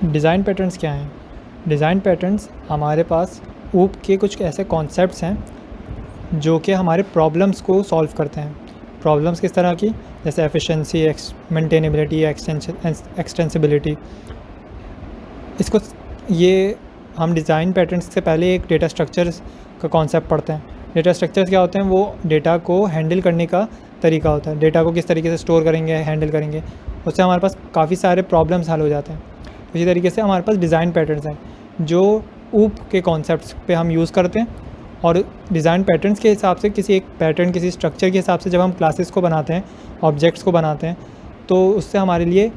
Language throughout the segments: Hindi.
डिज़ाइन पैटर्न्स क्या हैं? डिज़ाइन पैटर्न्स हमारे पास ऊप के कुछ ऐसे कॉन्सेप्ट्स हैं जो कि हमारे प्रॉब्लम्स को सॉल्व करते हैं। प्रॉब्लम्स किस तरह की? जैसे एफिशिएंसी, मेंटेनेबिलिटी, एक्सटेंसिबिलिटी। इसको ये हम डिज़ाइन पैटर्न्स से पहले एक डेटा स्ट्रक्चर्स का कॉन्सेप्ट पढ़ते हैं। डेटा स्ट्रक्चर्स क्या होते हैं? वो डेटा को हैंडल करने का तरीका होता है। डेटा को किस तरीके से स्टोर करेंगे, हैंडल करेंगे, उससे हमारे पास काफ़ी सारे प्रॉब्लम्स हल हो जाते हैं। इसी तरीके से हमारे पास डिज़ाइन पैटर्न्स हैं जो ऊप के कॉन्सेप्ट्स पे हम यूज़ करते हैं, और डिज़ाइन पैटर्न्स के हिसाब से किसी एक पैटर्न, किसी स्ट्रक्चर के हिसाब से जब हम क्लासेस को बनाते हैं, ऑब्जेक्ट्स को बनाते हैं, तो उससे हमारे लिए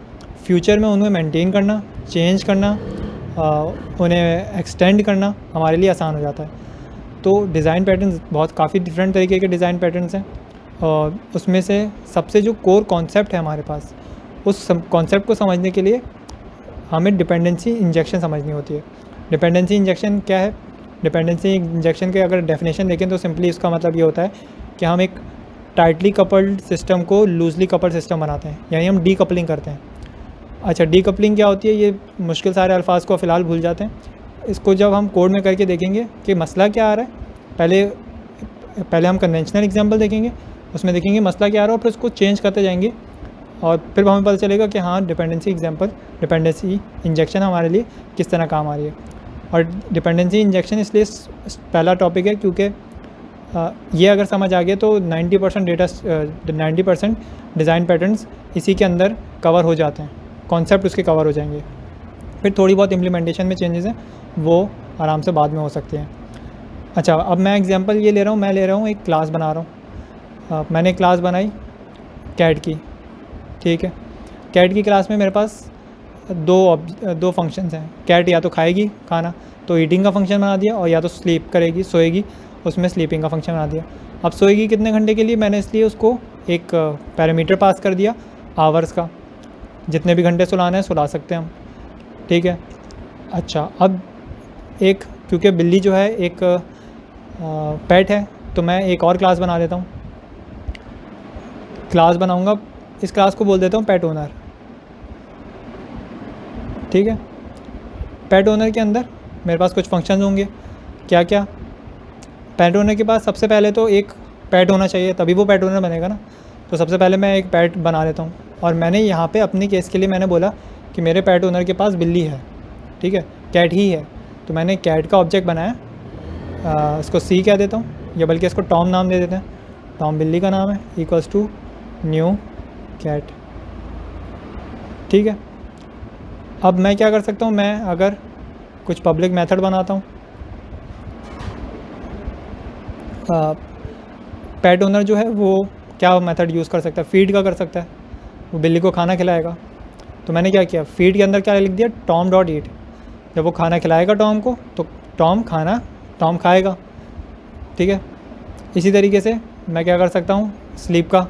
फ्यूचर में उन्हें मेंटेन करना, चेंज करना, उन्हें एक्सटेंड करना हमारे लिए आसान हो जाता है। तो डिज़ाइन पैटर्न्स बहुत काफ़ी डिफरेंट तरीके के डिज़ाइन पैटर्न्स हैं, और उसमें से सबसे जो कोर कॉन्सेप्ट है हमारे पास, उस कॉन्सेप्ट को समझने के लिए हमें डिपेंडेंसी इंजेक्शन समझनी होती है। डिपेंडेंसी इंजेक्शन क्या है? डिपेंडेंसी इंजेक्शन के अगर डेफिनेशन देखें तो सिंपली इसका मतलब ये होता है कि हम एक टाइटली कपल्ड सिस्टम को लूजली कपल्ड सिस्टम बनाते हैं, यानी हम डीकपलिंग करते हैं। अच्छा, डीकपलिंग क्या होती है? ये मुश्किल सारे अल्फाज को फ़िलहाल भूल जाते हैं। इसको जब हम कोड में करके देखेंगे कि मसला क्या आ रहा है, पहले हम कन्वेंशनल एग्जाम्पल देखेंगे, उसमें देखेंगे मसला क्या आ रहा है, और फिर उसको चेंज करते जाएंगे, और फिर हमें पता चलेगा कि हाँ, डिपेंडेंसी इंजेक्शन हमारे लिए किस तरह काम आ रही है। और डिपेंडेंसी इंजेक्शन इसलिए पहला टॉपिक है क्योंकि ये अगर समझ आ गया तो 90% डिज़ाइन पैटर्न्स इसी के अंदर कवर हो जाते हैं, कॉन्सेप्ट उसके कवर हो जाएंगे। फिर थोड़ी बहुत इम्प्लीमेंटेशन में चेंजेस हैं, वो आराम से बाद में हो सकते हैं। अच्छा, अब मैं एग्जांपल ये ले रहा हूँ एक क्लास बना रहा हूँ। मैंने क्लास बनाई कैट की, ठीक है। कैट की क्लास में मेरे पास दो फंक्शंस हैं। कैट या तो खाएगी खाना, तो ईटिंग का फंक्शन बना दिया, और या तो स्लीप करेगी, सोएगी, उसमें स्लीपिंग का फंक्शन बना दिया। अब सोएगी कितने घंटे के लिए, मैंने इसलिए उसको एक पैरामीटर पास कर दिया आवर्स का, जितने भी घंटे सुलाना है सुला सकते हैं हम, ठीक है। अच्छा, अब क्योंकि बिल्ली जो है एक पेट है, तो मैं एक और क्लास बना लेता हूँ। क्लास बनाऊँगा, इस क्लास को बोल देता हूँ पेट ओनर, ठीक है। पेट ओनर के अंदर मेरे पास कुछ फंक्शन होंगे। क्या क्या? पेट ओनर के पास सबसे पहले तो एक पेट होना चाहिए, तभी वो पेट ओनर बनेगा ना। तो सबसे पहले मैं एक पेट बना लेता हूँ, और मैंने यहाँ पे अपनी केस के लिए मैंने बोला कि मेरे पेट ओनर के पास बिल्ली है, ठीक है, कैट ही है। तो मैंने कैट का ऑब्जेक्ट बनाया, इसको सी कह देता हूँ, या बल्कि इसको टॉम नाम दे देते हैं। टॉम बिल्ली का नाम है, इक्वल्स टू न्यू कैट, ठीक है। अब मैं क्या कर सकता हूँ? मैं अगर कुछ पब्लिक मेथड बनाता हूँ, पेट ओनर जो है वो क्या मेथड यूज़ कर सकता है? फीड का कर सकता है, वो बिल्ली को खाना खिलाएगा। तो मैंने क्या किया, फीड के अंदर क्या लिख दिया, टॉम डॉट ईट। जब वो खाना खिलाएगा टॉम को, तो टॉम खाएगा, ठीक है। इसी तरीके से मैं क्या कर सकता हूँ, स्लीप का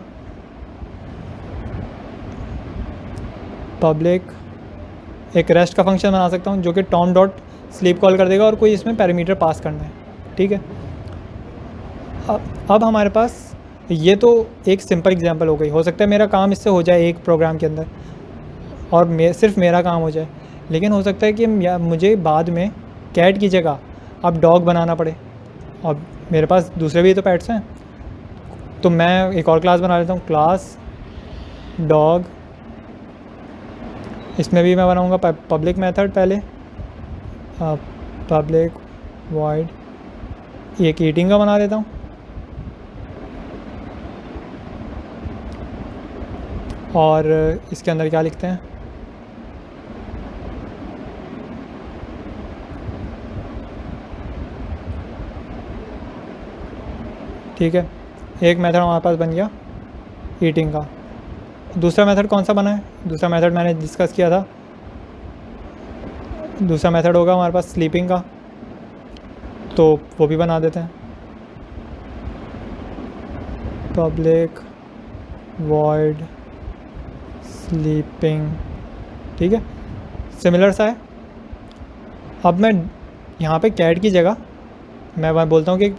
पब्लिक एक रेस्ट का फंक्शन बना सकता हूँ, जो कि टॉम डॉट स्लीप कॉल कर देगा, और कोई इसमें पैरामीटर पास करना है, ठीक है। अब हमारे पास ये तो एक सिंपल एग्जांपल हो गई। हो सकता है मेरा काम इससे हो जाए एक प्रोग्राम के अंदर, और सिर्फ मेरा काम हो जाए, लेकिन हो सकता है कि मुझे बाद में कैट की जगह अब डॉग बनाना पड़े, और मेरे पास दूसरे भी तो पेट्स हैं। तो मैं एक और क्लास बना लेता हूँ, क्लास डॉग। इसमें भी मैं बनाऊँगा पब्लिक मेथड, पहले पब्लिक वॉइड एक ईटिंग का बना देता हूँ, और इसके अंदर क्या लिखते हैं, ठीक है। एक मेथड हमारे पास बन गया ईटिंग का। दूसरा मेथड कौन सा बना है? दूसरा मेथड मैंने डिस्कस किया था, दूसरा मेथड होगा हमारे पास स्लीपिंग का, तो वो भी बना देते हैं, पब्लिक वॉइड स्लीपिंग, ठीक है। सिमिलर सा है। अब मैं यहाँ पे कैट की जगह मैं बोलता हूँ कि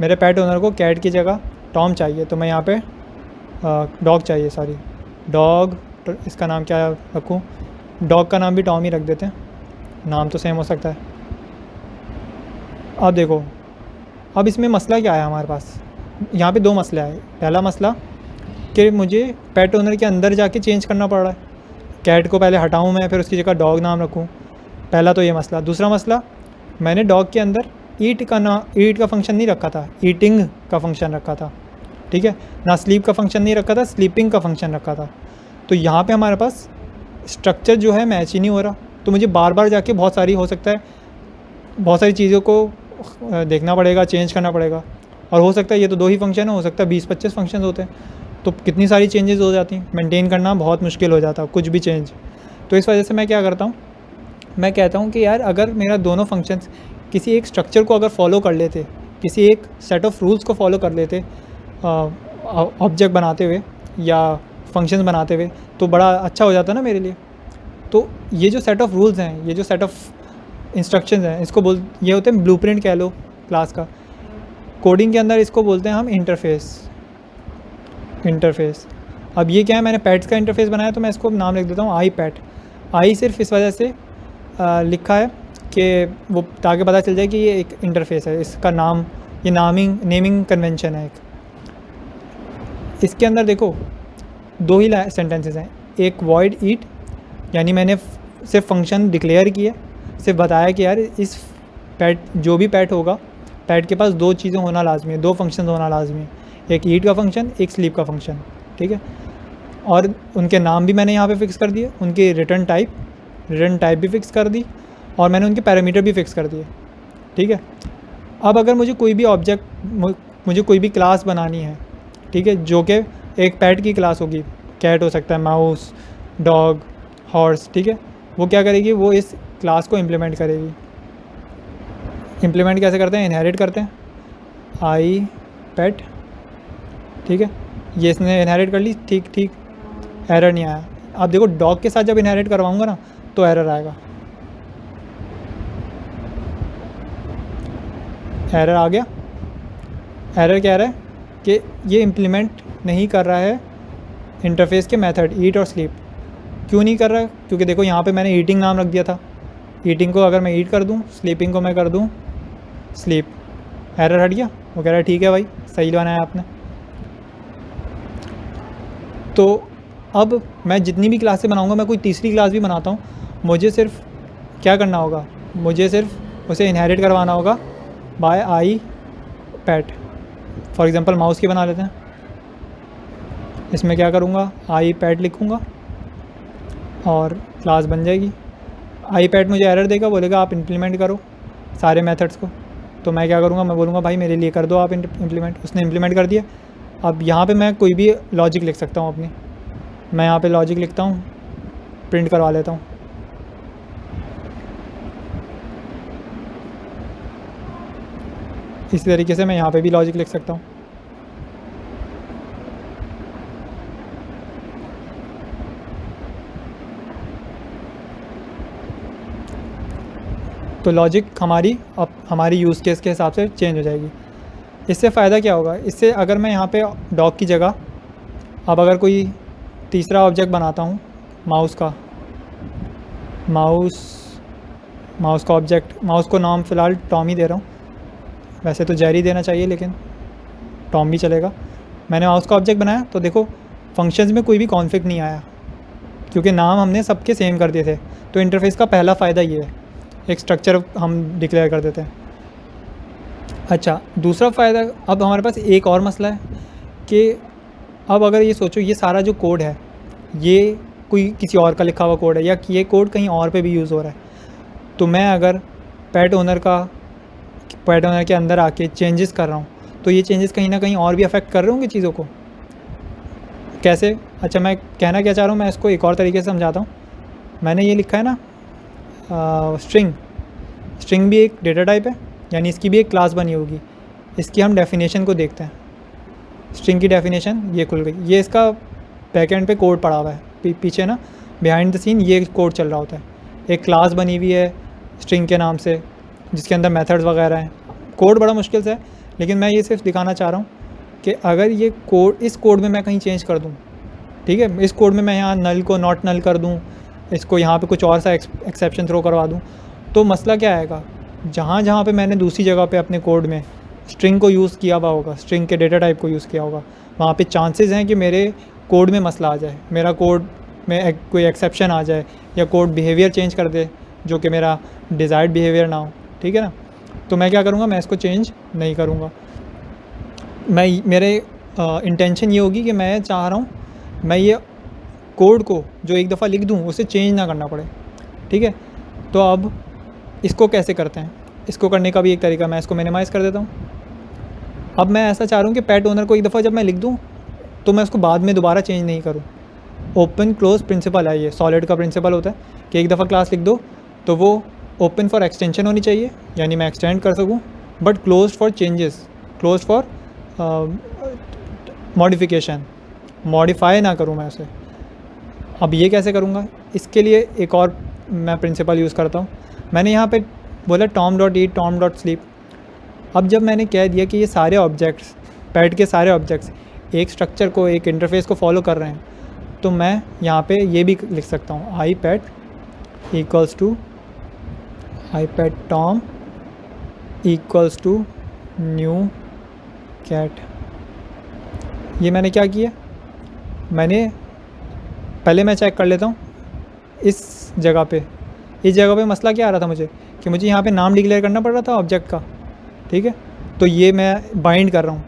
मेरे पेट ओनर को कैट की जगह टॉम चाहिए, तो मैं यहाँ पे डॉग चाहिए, सॉरी डॉग, तो इसका नाम क्या रखूँ? डॉग का नाम भी टॉम ही रख देते हैं, नाम तो सेम हो सकता है। अब देखो, अब इसमें मसला क्या है हमारे पास, यहाँ पे दो मसले आए। पहला मसला कि मुझे पेट ओनर के अंदर जाके चेंज करना पड़ रहा है, कैट को पहले हटाऊँ मैं, फिर उसकी जगह डॉग नाम रखूँ। पहला तो ये मसला। दूसरा मसला, मैंने डॉग के अंदर ईट का फंक्शन नहीं रखा था, ईटिंग का फंक्शन रखा था, ठीक है ना। स्लीप का फंक्शन नहीं रखा था, स्लीपिंग का फंक्शन रखा था। तो यहाँ पे हमारे पास स्ट्रक्चर जो है मैच ही नहीं हो रहा। तो मुझे बार बार जाके बहुत सारी चीज़ों को देखना पड़ेगा, चेंज करना पड़ेगा। और हो सकता है ये तो 2 ही फंक्शन है, हो सकता है 20-25 फंक्शन होते हैं, तो कितनी सारी चेंजेस हो जाती हैं, मेंटेन करना बहुत मुश्किल हो जाता है कुछ भी चेंज। तो इस वजह से मैं क्या करता हूँ, मैं कहता हूँ कि यार अगर मेरा दोनों फंक्शंस किसी एक स्ट्रक्चर को अगर फॉलो कर लेते, किसी एक सेट ऑफ रूल्स को फॉलो कर लेते ऑब्जेक्ट बनाते हुए या फंक्शंस बनाते हुए, तो बड़ा अच्छा हो जाता ना मेरे लिए। तो ये जो सेट ऑफ रूल्स हैं, ये जो सेट ऑफ इंस्ट्रक्शंस हैं, इसको ये होते हैं ब्लूप्रिंट कह लो क्लास का। कोडिंग के अंदर इसको बोलते हैं हम इंटरफेस। अब ये क्या है, मैंने पैट्स का इंटरफेस बनाया तो मैं इसको नाम लिख देता हूँ आई पैट। आई सिर्फ इस वजह से लिखा है कि वो ताकि पता चल जाए कि ये एक इंटरफेस है, इसका नाम, ये नेमिंग कन्वेंशन है एक। इसके अंदर देखो 2 ही सेंटेंसेस हैं, एक वॉइड ईट, यानी मैंने सिर्फ फंक्शन डिक्लेयर किया, सिर्फ बताया कि यार इस पैट, जो भी पैट होगा, पैट के पास 2 चीज़ें होना लाजमी है, 2 फंक्शन होना लाजमी है, एक ईट का फंक्शन, एक स्लीप का फंक्शन, ठीक है। और उनके नाम भी मैंने यहाँ पे फिक्स कर दिए, उनकी रिटर्न टाइप भी फिक्स कर दी, और मैंने उनके पैरामीटर भी फिक्स कर दिए, ठीक है। अब अगर मुझे कोई भी क्लास बनानी है, ठीक है, जो कि एक पैट की क्लास होगी, कैट हो सकता है, माउस, डॉग, हॉर्स, ठीक है, वो क्या करेगी, वो इस क्लास को इम्प्लीमेंट करेगी। इम्प्लीमेंट कैसे करते हैं, इनहेरिट करते हैं, आई पैट, ठीक है, ये इसने इनहेरिट कर ली, ठीक, एरर नहीं आया। अब देखो डॉग के साथ जब इनहेरिट करवाऊँगा ना तो एरर आएगा, एरर आ गया। एरर क्या रहा है कि ये इम्प्लीमेंट नहीं कर रहा है इंटरफेस के मेथड ईट और स्लीप। क्यों नहीं कर रहा है, क्योंकि देखो यहाँ पे मैंने ईटिंग नाम रख दिया था, ईटिंग को अगर मैं ईट कर दूँ, स्लीपिंग को मैं कर दूँ स्लीप, एरर हट गया। वो कह रहा है ठीक है भाई, सही बनाया आपने। तो अब मैं जितनी भी क्लासें बनाऊँगा, मैं कोई तीसरी क्लास भी बनाता हूँ, मुझे सिर्फ क्या करना होगा, मुझे सिर्फ उसे इनहेरिट करवाना होगा बाय आई पैट। फॉर एग्ज़ाम्पल माउस की बना लेते हैं, इसमें क्या करूँगा, आई पैट लिखूँगा और क्लास बन जाएगी। आई पैट मुझे एरर देगा, बोलेगा आप इम्प्लीमेंट करो सारे मेथड्स को। तो मैं क्या करूँगा, मैं बोलूँगा भाई मेरे लिए कर दो आप इम्प्लीमेंट। उसने इम्प्लीमेंट कर दिया। अब यहाँ पे मैं कोई भी लॉजिक लिख सकता हूँ अपनी, मैं यहाँ पे लॉजिक लिखता हूँ, प्रिंट करवा लेता हूँ। इसी तरीके से मैं यहाँ पे भी लॉजिक लिख सकता हूँ। तो लॉजिक हमारी यूज़ केस के हिसाब से चेंज हो जाएगी। इससे फ़ायदा क्या होगा, इससे अगर मैं यहाँ पे डॉग की जगह अब अगर कोई तीसरा ऑब्जेक्ट बनाता हूँ, माउस का ऑब्जेक्ट, माउस को नाम फ़िलहाल टॉम ही दे रहा हूँ, वैसे तो जेरी देना चाहिए लेकिन टॉम भी चलेगा। मैंने माउस का ऑब्जेक्ट बनाया तो देखो फंक्शंस में कोई भी कॉन्फ्लिक्ट नहीं आया, क्योंकि नाम हमने सबके सेम कर दिए थे। तो इंटरफेस का पहला फ़ायदा ये है, एक स्ट्रक्चर हम डिक्लेयर कर देते हैं। अच्छा, दूसरा फ़ायदा, अब हमारे पास एक और मसला है कि अब अगर ये सोचो ये सारा जो कोड है ये कोई किसी और का लिखा हुआ कोड है, या ये कोड कहीं और पे भी यूज़ हो रहा है, तो मैं अगर पैट ओनर के अंदर आके चेंजेस कर रहा हूँ, तो ये चेंजेस कहीं ना कहीं और भी अफेक्ट कर रहे होंगे चीज़ों को। कैसे? अच्छा, मैं कहना क्या चाह रहा हूँ, मैं इसको एक और तरीके से समझाता हूँ। मैंने ये लिखा है ना स्ट्रिंग भी एक डेटा टाइप है, यानी इसकी भी एक क्लास बनी होगी। इसकी हम डेफिनेशन को देखते हैं। स्ट्रिंग की डेफिनेशन ये खुल गई, ये इसका बैकएंड पे कोड पड़ा हुआ है, पीछे ना बिहाइंड द सीन ये कोड चल रहा होता है। एक क्लास बनी हुई है स्ट्रिंग के नाम से, जिसके अंदर मेथड्स वगैरह हैं। कोड बड़ा मुश्किल से है, लेकिन मैं ये सिर्फ दिखाना चाह रहा हूँ कि अगर ये कोड, इस कोड में मैं कहीं चेंज कर दूँ, ठीक है, इस कोड में मैं यहाँ नल को नॉट नल कर दूँ, इसको यहाँ पे कुछ और सा एक्सेप्शन थ्रो करवा दूँ, तो मसला क्या आएगा, जहाँ जहाँ पे मैंने दूसरी जगह पे अपने कोड में स्ट्रिंग को यूज़ किया हुआ होगा, स्ट्रिंग के डेटा टाइप को यूज़ किया होगा, वहाँ पे चांसेस हैं कि मेरे कोड में मसला आ जाए, मेरा कोड में कोई एक्सेप्शन आ जाए या कोड बिहेवियर चेंज कर दे जो कि मेरा डिज़ायर्ड बिहेवियर ना हो, ठीक है ना। तो मैं क्या करूँगा, मैं इसको चेंज नहीं करूँगा। मेरे इंटेंशन ये होगी कि मैं चाह रहा हूँ मैं ये कोड को जो एक दफ़ा लिख दूँ उसे चेंज ना करना पड़े, ठीक है। तो अब इसको कैसे करते हैं, इसको करने का भी एक तरीका, मैं इसको मिनिमाइज़ कर देता हूँ। अब मैं ऐसा चाह रहा हूँ कि पेट ओनर को एक दफ़ा जब मैं लिख दूँ तो मैं उसको बाद में दोबारा चेंज नहीं करूँ। ओपन क्लोज प्रिंसिपल है ये, सॉलिड का प्रिंसिपल होता है कि एक दफ़ा क्लास लिख दो तो वो ओपन फॉर एक्सटेंशन होनी चाहिए, यानी मैं एक्सटेंड कर सकूँ, but close for changes, close for modification, modify ना करूँ मैं उसे। अब ये कैसे करूँगा, इसके लिए एक और मैं प्रिंसिपल यूज़ करता हूँ। मैंने यहाँ पे बोला टॉम डॉट ईट, टॉम डॉट स्लीप। अब जब मैंने कह दिया कि ये सारे ऑब्जेक्ट्स, पैड के सारे ऑब्जेक्ट्स एक स्ट्रक्चर को, एक इंटरफेस को फॉलो कर रहे हैं, तो मैं यहाँ पे ये भी लिख सकता हूँ, I pad equals to I pad Tom equals to new cat. ये मैंने क्या किया, पहले मैं चेक कर लेता हूँ इस जगह पे मसला क्या आ रहा था मुझे, कि मुझे यहाँ पे नाम डिक्लेयर करना पड़ रहा था ऑब्जेक्ट का, ठीक है। तो ये मैं बाइंड कर रहा हूँ,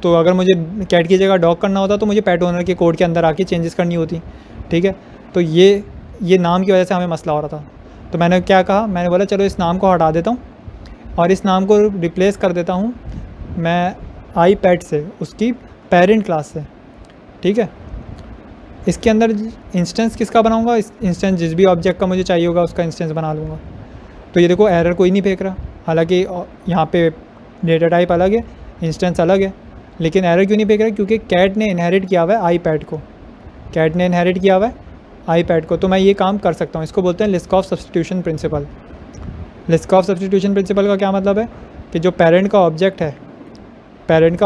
तो अगर मुझे कैट की जगह डॉग करना होता तो मुझे पेट ओनर के कोड के अंदर आके चेंजेस करनी होती, ठीक है। तो ये नाम की वजह से हमें मसला हो रहा था। तो मैंने क्या कहा, मैंने बोला चलो इस नाम को हटा देता हूँ और इस नाम को रिप्लेस कर देता हूँ मैं आई पैड से, उसकी पेरेंट क्लास से, ठीक है। इसके अंदर इंस्टेंस किसका बनाऊंगा, इंस्टेंस जिस भी ऑब्जेक्ट का मुझे चाहिए होगा उसका इंस्टेंस बना लूँगा। तो ये देखो एरर कोई नहीं फेंक रहा, हालांकि यहाँ पे डेटा टाइप अलग है, इंस्टेंस अलग है, लेकिन एरर क्यों नहीं फेंक रहा, क्योंकि कैट ने इनहेरिट किया हुआ है आई पैड को, कैट ने इनहेरिट किया हुआ है आई पैड को। तो मैं ये काम कर सकता हूँ, इसको बोलते हैं Liskov substitution principle. Liskov substitution principle का क्या मतलब है कि जो पेरेंट का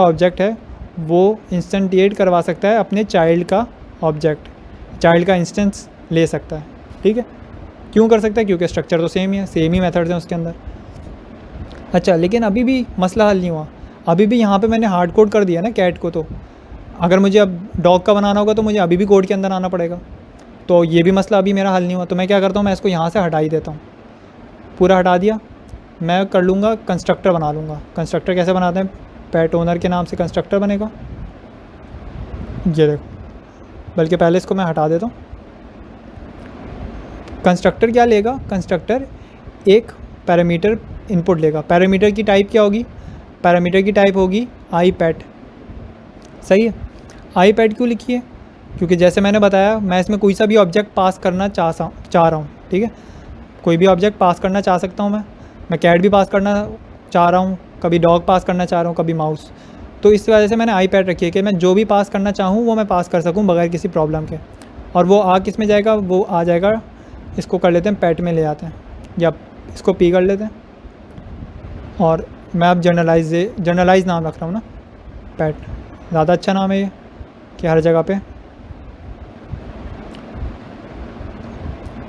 ऑब्जेक्ट है वो इंस्टेंटिएट करवा सकता है अपने चाइल्ड का ऑब्जेक्ट, चाइल्ड का इंस्टेंस ले सकता है, ठीक है। क्यों कर सकता है, क्योंकि स्ट्रक्चर तो सेम ही है, सेम ही मेथड्स हैं उसके अंदर। अच्छा, लेकिन अभी भी मसला हल नहीं हुआ, अभी भी यहाँ पे मैंने हार्ड कोड कर दिया ना कैट को, तो अगर मुझे अब डॉग का बनाना होगा तो मुझे अभी भी कोड के अंदर आना पड़ेगा। तो ये भी मसला अभी मेरा हल नहीं हुआ। तो मैं क्या करता हूँ, मैं इसको यहाँ से हटा ही देता हूँ, पूरा हटा दिया। मैं कर लूँगा कंस्ट्रक्टर बना लूँगा। कंस्ट्रक्टर कैसे बनाते हैं, पेट ओनर के नाम से कंस्ट्रक्टर बनेगा, ये देखो। बल्कि पहले इसको मैं हटा देता हूँ। कंस्ट्रक्टर क्या लेगा, कंस्ट्रक्टर एक पैरामीटर इनपुट लेगा। पैरामीटर की टाइप क्या होगी, पैरामीटर की टाइप होगी आई पैड, सही है। आई पैड क्यों लिखी है, क्योंकि जैसे मैंने बताया मैं इसमें कोई सा भी ऑब्जेक्ट पास करना चाह रहा हूँ, ठीक है। कोई भी ऑब्जेक्ट पास करना चाह सकता हूँ मैं कैट भी पास करना चाह रहा हूँ, कभी डॉग पास करना चाह रहा हूँ, कभी माउस। तो इस वजह से मैंने आई पैड रखी है कि मैं जो भी पास करना चाहूँ वो मैं पास कर सकूँ बगैर किसी प्रॉब्लम के। और वो आ किस में जाएगा, वो आ जाएगा, इसको कर लेते हैं पैट में ले आते हैं, या इसको पी कर लेते हैं। और मैं अब जनरलाइज नाम रख रहा हूँ ना, पैट ज़्यादा अच्छा नाम है ये कि हर जगह पे,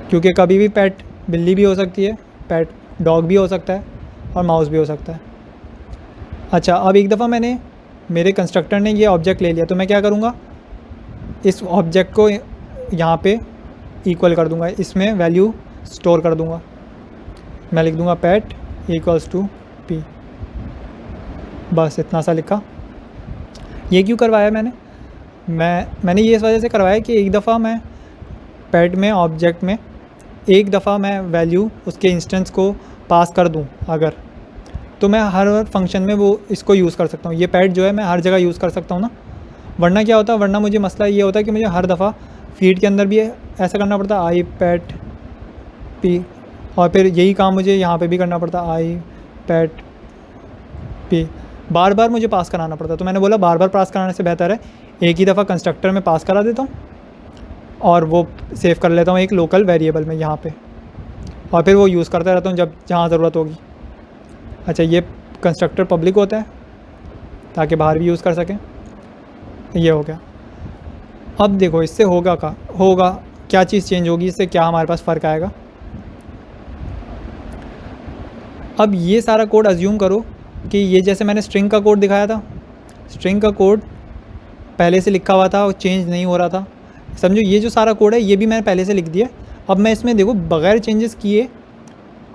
क्योंकि कभी भी पैट बिल्ली भी हो सकती है, पैट डॉग भी हो सकता है और माउस भी हो सकता है। अच्छा, अब एक दफ़ा मेरे कंस्ट्रक्टर ने ये ऑब्जेक्ट ले लिया, तो मैं क्या करूँगा, इस ऑब्जेक्ट को यहाँ पे इक्वल कर दूँगा, इसमें वैल्यू स्टोर कर दूँगा। मैं लिख दूँगा पैट इक्वल्स टू पी, बस इतना सा लिखा। ये क्यों करवाया मैंने ये इस वजह से करवाया कि एक दफ़ा मैं पैट में ऑब्जेक्ट में एक दफ़ा मैं वैल्यू उसके इंस्टेंस को पास कर दूं अगर, तो मैं हर फंक्शन में वो इसको यूज़ कर सकता हूँ। ये पैट जो है मैं हर जगह यूज़ कर सकता हूँ ना, वरना क्या होता है, वरना मुझे मसला ये होता है कि मुझे हर दफ़ा फीड के अंदर भी ऐसा करना पड़ता आई पैट पी, और फिर यही काम मुझे यहाँ पे भी करना पड़ता आई पैट पी, बार बार मुझे पास कराना पड़ता। तो मैंने बोला बार बार पास कराने से बेहतर है एक ही दफ़ा कंस्ट्रक्टर में पास करा देता हूँ और वो सेव कर लेता हूँ एक लोकल वेरिएबल में यहाँ पे, और फिर वो यूज़ करता रहता हूँ जहाँ ज़रूरत होगी। अच्छा, ये कंस्ट्रक्टर पब्लिक होता है ताकि बाहर भी यूज़ कर सकें। ये हो गया। अब देखो इससे होगा क्या चीज़ चेंज होगी, इससे क्या हमारे पास फ़र्क आएगा। अब ये सारा कोड अज्यूम करो कि ये जैसे मैंने स्ट्रिंग का कोड दिखाया था, स्ट्रिंग का कोड पहले से लिखा हुआ था और चेंज नहीं हो रहा था। समझो ये जो सारा कोड है ये भी मैंने पहले से लिख दिया। अब मैं इसमें देखो बगैर चेंजेस किए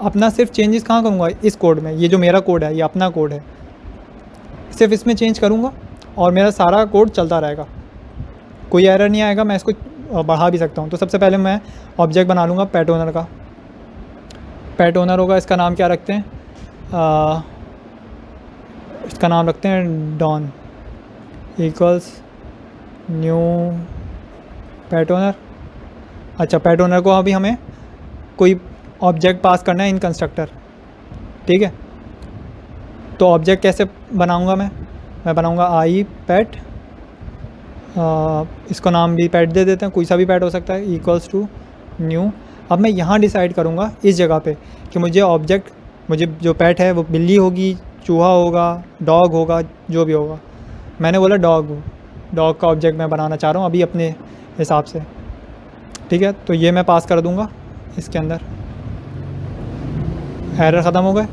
अपना सिर्फ चेंजेस कहाँ करूँगा, इस कोड में। ये जो मेरा कोड है ये अपना कोड है, सिर्फ इसमें चेंज करूँगा और मेरा सारा कोड चलता रहेगा, कोई एरर नहीं आएगा। मैं इसको बढ़ा भी सकता हूँ। तो सबसे पहले मैं ऑब्जेक्ट बना लूँगा पेट ओनर का। पेट ओनर होगा, इसका नाम क्या रखते हैं, इसका नाम रखते हैं don equals new pet owner. अच्छा, पेट ओनर को अभी हमें कोई ऑब्जेक्ट पास करना है इन कंस्ट्रक्टर, ठीक है। तो ऑब्जेक्ट कैसे बनाऊंगा मैं बनाऊंगा आई पेट, इसको नाम भी पेट दे देते हैं, कोई सा भी पेट हो सकता है, इक्वल्स टू न्यू। अब मैं यहाँ डिसाइड करूँगा इस जगह पे कि मुझे जो पेट है वो बिल्ली होगी, चूहा होगा, डॉग होगा, जो भी होगा। मैंने बोला डॉग का ऑब्जेक्ट मैं बनाना चाह रहा हूँ अभी अपने हिसाब से, ठीक है। तो ये मैं पास कर दूँगा इसके अंदर। एरर ख़त्म हो गए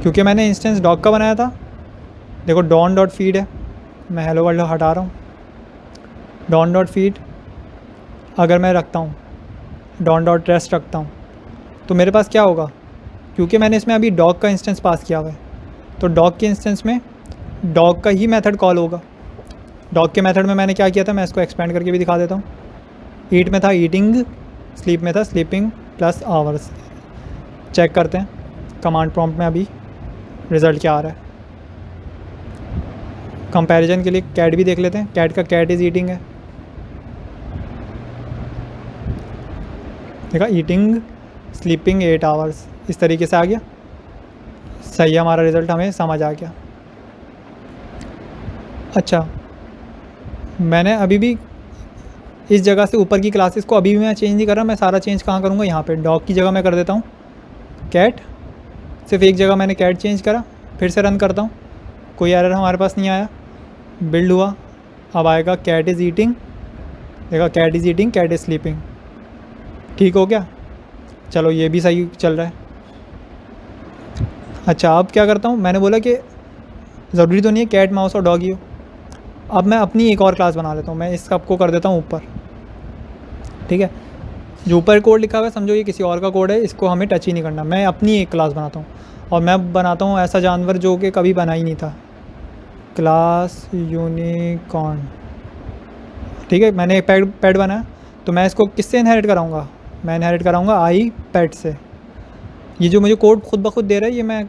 क्योंकि मैंने इंस्टेंस डॉग का बनाया था। देखो डॉन डॉट फीड है, मैं हेलो वर्ल्ड हटा रहा हूँ। डॉन डॉट फीड अगर मैं रखता हूँ, डॉन डॉट रेस्ट रखता हूँ, तो मेरे पास क्या होगा, क्योंकि मैंने इसमें अभी डॉग का इंस्टेंस पास किया हुआ है, तो डॉग के इंस्टेंस में डॉग का ही मेथड कॉल होगा। डॉग के मेथड में मैंने क्या किया था, मैं इसको एक्सपेंड करके भी दिखा देता हूँ। ईट में था ईटिंग, स्लीप में था स्लीपिंग प्लस आवर्स। चेक करते हैं कमांड प्रॉम्प्ट में अभी रिज़ल्ट क्या आ रहा है। कंपैरिजन के लिए कैट भी देख लेते हैं। कैट का कैट इज़ ईटिंग है, देखा, ईटिंग स्लीपिंग 8 आवर्स, इस तरीके से आ गया। सही है, हमारा रिज़ल्ट हमें समझ आ गया। अच्छा, मैंने अभी भी इस जगह से ऊपर की क्लासेस को अभी भी मैं चेंज नहीं कर रहा। मैं सारा चेंज कहाँ करूँगा, यहाँ पे डॉग की जगह मैं कर देता हूँ कैट। सिर्फ एक जगह मैंने कैट चेंज करा, फिर से रन करता हूँ, कोई एरर हमारे पास नहीं आया, बिल्ड हुआ। अब आएगा कैट इज़ ईटिंग, देखा cat is eating, cat is sleeping, ठीक हो गया। चलो ये भी सही चल रहा है। अच्छा, अब क्या करता हूँ, मैंने बोला कि ज़रूरी तो नहीं है कैट माउस और डॉगी हो। अब मैं अपनी एक और क्लास बना लेता हूँ। मैं इस सब को कर देता हूँ ऊपर, ठीक है। जो ऊपर कोड लिखा हुआ है समझो ये किसी और का कोड है, इसको हमें टच ही नहीं करना। मैं अपनी एक क्लास बनाता हूँ और मैं बनाता हूँ ऐसा जानवर जो कि कभी बना ही नहीं था, क्लास यूनिकॉर्न, ठीक है। मैंने एक पेट बनाया, तो मैं इसको किससे इनहेरिट कराऊँगा, मैं इनहेरिट कराऊँगा आई पेट से। ये जो मुझे कोड खुद ब खुद दे रहा है, ये मैं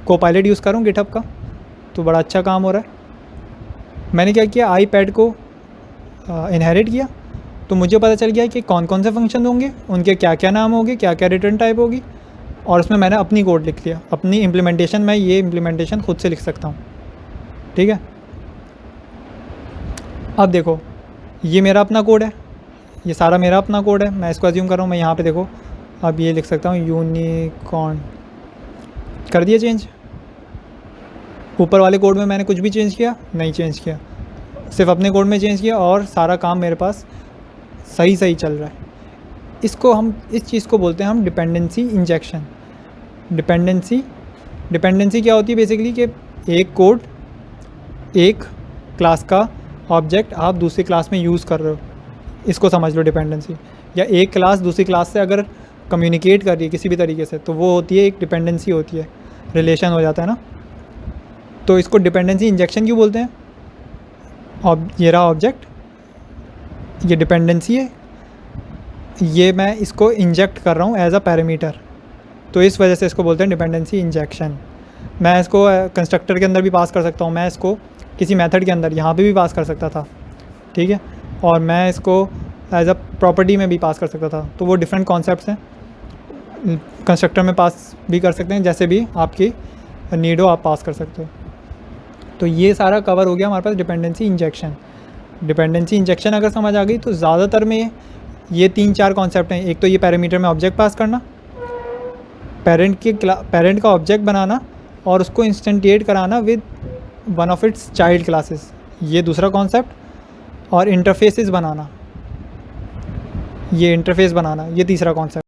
कोपायलट यूज़ कर रहा हूँ गिटहब का, तो बड़ा अच्छा काम हो रहा है। मैंने क्या किया, आई पैड को इनहेरिट किया, तो मुझे पता चल गया कि कौन कौन से फंक्शन होंगे, उनके क्या क्या नाम होंगे, क्या क्या रिटर्न टाइप होगी, और उसमें मैंने अपनी कोड लिख लिया, अपनी इम्प्लीमेंटेशन। मैं ये इम्प्लीमेंटेशन खुद से लिख सकता हूँ, ठीक है। अब देखो ये मेरा अपना कोड है, ये सारा मेरा अपना कोड है। मैं इसको अज्यूम कर रहा हूँ। मैं यहाँ पे देखो अब ये लिख सकता हूँ यूनिकॉर्न, कर दिया चेंज। ऊपर वाले कोड में मैंने कुछ भी चेंज किया नहीं, चेंज किया, सिर्फ अपने कोड में चेंज किया और सारा काम मेरे पास सही चल रहा है। इसको हम, इस चीज़ को बोलते हैं हम डिपेंडेंसी इंजेक्शन। डिपेंडेंसी क्या होती है बेसिकली, कि एक कोड, एक क्लास का ऑब्जेक्ट आप दूसरी क्लास में यूज़ कर रहे हो, इसको समझ लो डिपेंडेंसी। या एक क्लास दूसरी क्लास से अगर कम्युनिकेट कर रही है किसी भी तरीके से, तो वो होती है एक डिपेंडेंसी होती है, रिलेशन हो जाता है ना। तो इसको डिपेंडेंसी इंजेक्शन क्यों बोलते हैं। ये रहा ऑब्जेक्ट, ये डिपेंडेंसी है, ये मैं इसको इंजेक्ट कर रहा हूँ एज अ पैरामीटर, तो इस वजह से इसको बोलते हैं डिपेंडेंसी इंजेक्शन। मैं इसको कंस्ट्रक्टर के अंदर भी पास कर सकता हूँ, मैं इसको किसी मेथड के अंदर यहाँ पे भी पास कर सकता था, ठीक है। और मैं इसको एज अ प्रॉपर्टी में भी पास कर सकता था। तो वो डिफरेंट कॉन्सेप्ट्स हैं, कंस्ट्रक्टर में पास भी कर सकते हैं, जैसे भी आपकी नीड हो आप पास कर सकते हो। तो ये सारा कवर हो गया हमारे पास डिपेंडेंसी इंजेक्शन। डिपेंडेंसी इंजेक्शन अगर समझ आ गई तो ज़्यादातर में ये 3-4 कॉन्सेप्ट हैं। एक तो ये पैरामीटर में ऑब्जेक्ट पास करना, पेरेंट का ऑब्जेक्ट बनाना और उसको इंस्टेंटिएट कराना with one of its child classes, ये दूसरा कॉन्सेप्ट, और इंटरफेसेस बनाना, ये इंटरफेस बनाना, ये तीसरा कॉन्सेप्ट।